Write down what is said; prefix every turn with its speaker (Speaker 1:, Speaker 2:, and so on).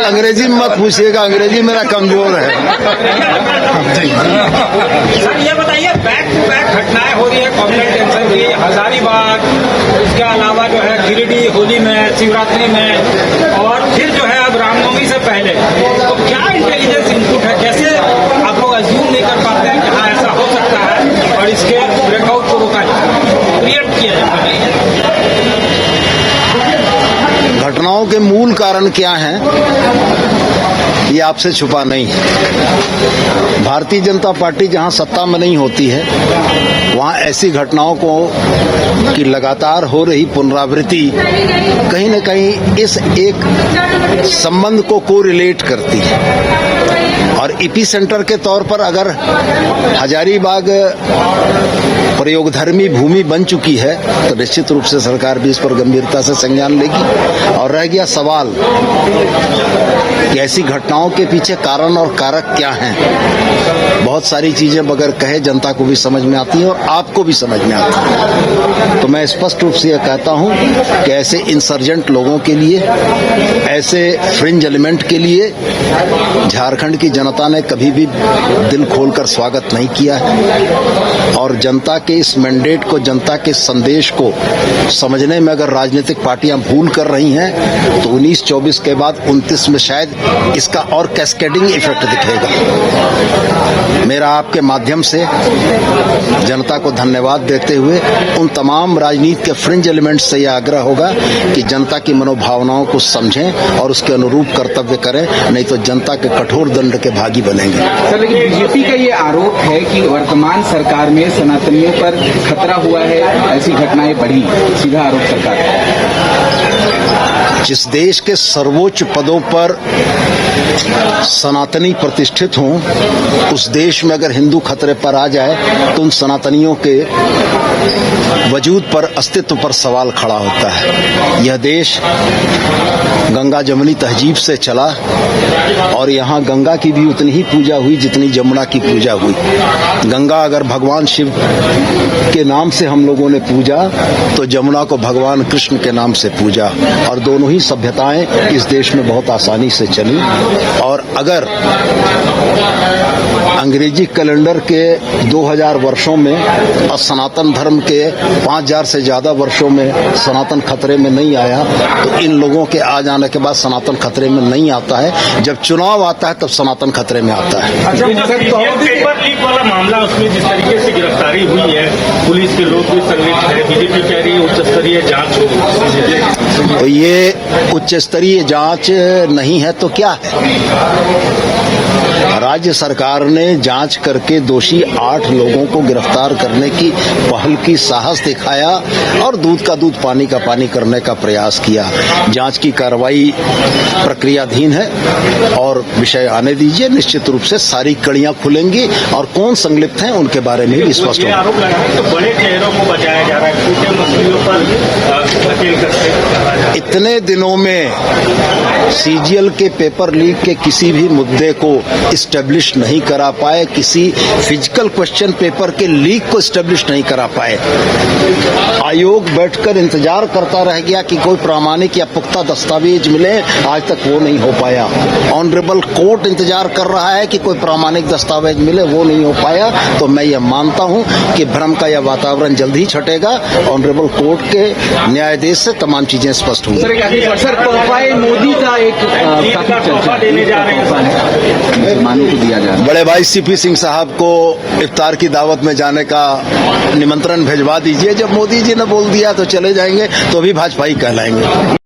Speaker 1: अंग्रेजी में मत पूछिएगा, अंग्रेजी मेरा कमजोर है।
Speaker 2: सर ये बताइए, बैक टू बैक घटनाएं हो रही है, कॉम्प्लेन टेंशन की, हजारीबाग, इसके अलावा जो है गिरिडीह होली में, शिवरात्रि में, और फिर जो है अब रामनवमी से पहले, तो क्या इंटेलिजेंस इनपुट है, कैसे आप लोग अज्यूम नहीं कर पाते हैं कि हाँ ऐसा हो सकता है और इसके ब्रेकआउट को रोका जाए, क्रिएट किया जाए?
Speaker 1: घटनाओं के मूल कारण क्या हैं, ये आपसे छुपा नहीं है। भारतीय जनता पार्टी जहां सत्ता में नहीं होती है, वहां ऐसी घटनाओं को की लगातार हो रही पुनरावृत्ति कहीं न कहीं इस एक संबंध को कोरिलेट करती है। और ईपी सेंटर के तौर पर अगर हजारीबाग प्रयोगधर्मी भूमि बन चुकी है तो निश्चित रूप से सरकार भी इस पर गंभीरता से संज्ञान लेगी। और रह गया सवाल कि ऐसी घटनाओं के पीछे कारण और कारक क्या हैं, बहुत सारी चीजें बगैर कहे जनता को भी समझ में आती हैं और आपको भी समझ में आती है। तो मैं स्पष्ट रूप से यह कहता हूं कि ऐसे इंसर्जेंट लोगों के लिए, ऐसे फ्रिंज एलिमेंट के लिए झारखंड की जनता ने कभी भी दिल खोलकर स्वागत नहीं किया है। और जनता के इस मैंडेट को, जनता के संदेश को समझने में अगर राजनीतिक पार्टियां भूल कर रही हैं तो 19-24 के बाद 29 में शायद इसका और कैस्केडिंग इफेक्ट दिखेगा। मेरा आपके माध्यम से जनता को धन्यवाद देते हुए उन तमाम राजनीति के फ्रिंज एलिमेंट्स से यह आग्रह होगा कि जनता की मनोभावनाओं को समझें और उसके अनुरूप कर्तव्य करें, नहीं तो जनता के कठोर दंड के भागी बनेंगे।
Speaker 3: सर, लेकिन बीजेपी का ये आरोप है कि वर्तमान सरकार में सनातनियों पर खतरा हुआ है, ऐसी घटनाएं बढ़ी, सीधा आरोप सरकार का।
Speaker 1: जिस देश के सर्वोच्च पदों पर सनातनी प्रतिष्ठित हों, उस देश में अगर हिंदू खतरे पर आ जाए तो उन सनातनियों के वजूद पर, अस्तित्व पर सवाल खड़ा होता है। यह देश गंगा जमुनी तहजीब से चला और यहाँ गंगा की भी उतनी ही पूजा हुई जितनी जमुना की पूजा हुई। गंगा अगर भगवान शिव के नाम से हम लोगों ने पूजा तो जमुना को भगवान कृष्ण के नाम से पूजा, और दोनों ही सभ्यताएं इस देश में बहुत आसानी से चली। और अगर अंग्रेजी कैलेंडर के 2000 वर्षों में और सनातन धर्म के 5000 से ज्यादा वर्षों में सनातन खतरे में नहीं आया, तो इन लोगों के आ जाने के बाद सनातन खतरे में नहीं आता है। जब चुनाव आता है तब सनातन खतरे में आता है।
Speaker 2: अच्छा, पेपर लीक वाला मामला, उसमें जिस तरीके से गिरफ्तारी हुई है, पुलिस के लोग भी संलिप्त है, बीजेपी कह रही है उच्च स्तरीय जांच हो।
Speaker 1: तो ये उच्च स्तरीय जांच नहीं है तो क्या है? राज्य सरकार ने जांच करके दोषी 8 लोगों को गिरफ्तार करने की पहल की, साहस दिखाया और दूध का दूध पानी का पानी करने का प्रयास किया। जांच की कार्रवाई प्रक्रियाधीन है और विषय आने दीजिए, निश्चित रूप से सारी कड़ियां खुलेंगी और कौन संलिप्त हैं उनके बारे में भी स्पष्ट होगा।
Speaker 2: आरोप लगा है तो बड़े चेहरों को बचाया जा रहा है, छोटे मछलियों पर
Speaker 1: इतने दिनों में सीजीएल के पेपर लीक के किसी भी मुद्दे को इस्टेब्लिश नहीं करा पाए, किसी फिजिकल क्वेश्चन पेपर के लीक को इस्टेब्लिश नहीं करा पाए। आयोग बैठकर इंतजार करता रह गया कि कोई प्रामाणिक या पुख्ता दस्तावेज मिले, आज तक वो नहीं हो पाया। ऑनरेबल कोर्ट इंतजार कर रहा है कि कोई प्रामाणिक दस्तावेज मिले, वो नहीं हो पाया। तो मैं ये मानता हूं कि भ्रम का यह वातावरण जल्द ही छटेगा। ऑनरेबल कोर्ट के न्यायाधीश से तमाम चीजें स्पष्ट होंगी।
Speaker 3: सर, तोहफा मोदी का एक चर्चा
Speaker 2: देने जा रहे हैं,
Speaker 3: मुसलमानों को दिया जा रहा है।
Speaker 1: बड़े भाई सीपी सिंह साहब को इफ्तार की दावत में जाने का निमंत्रण भिजवा दीजिए। जब मोदी जी ने बोल दिया तो चले जाएंगे, तो भी भाजपाई कहलाएंगे।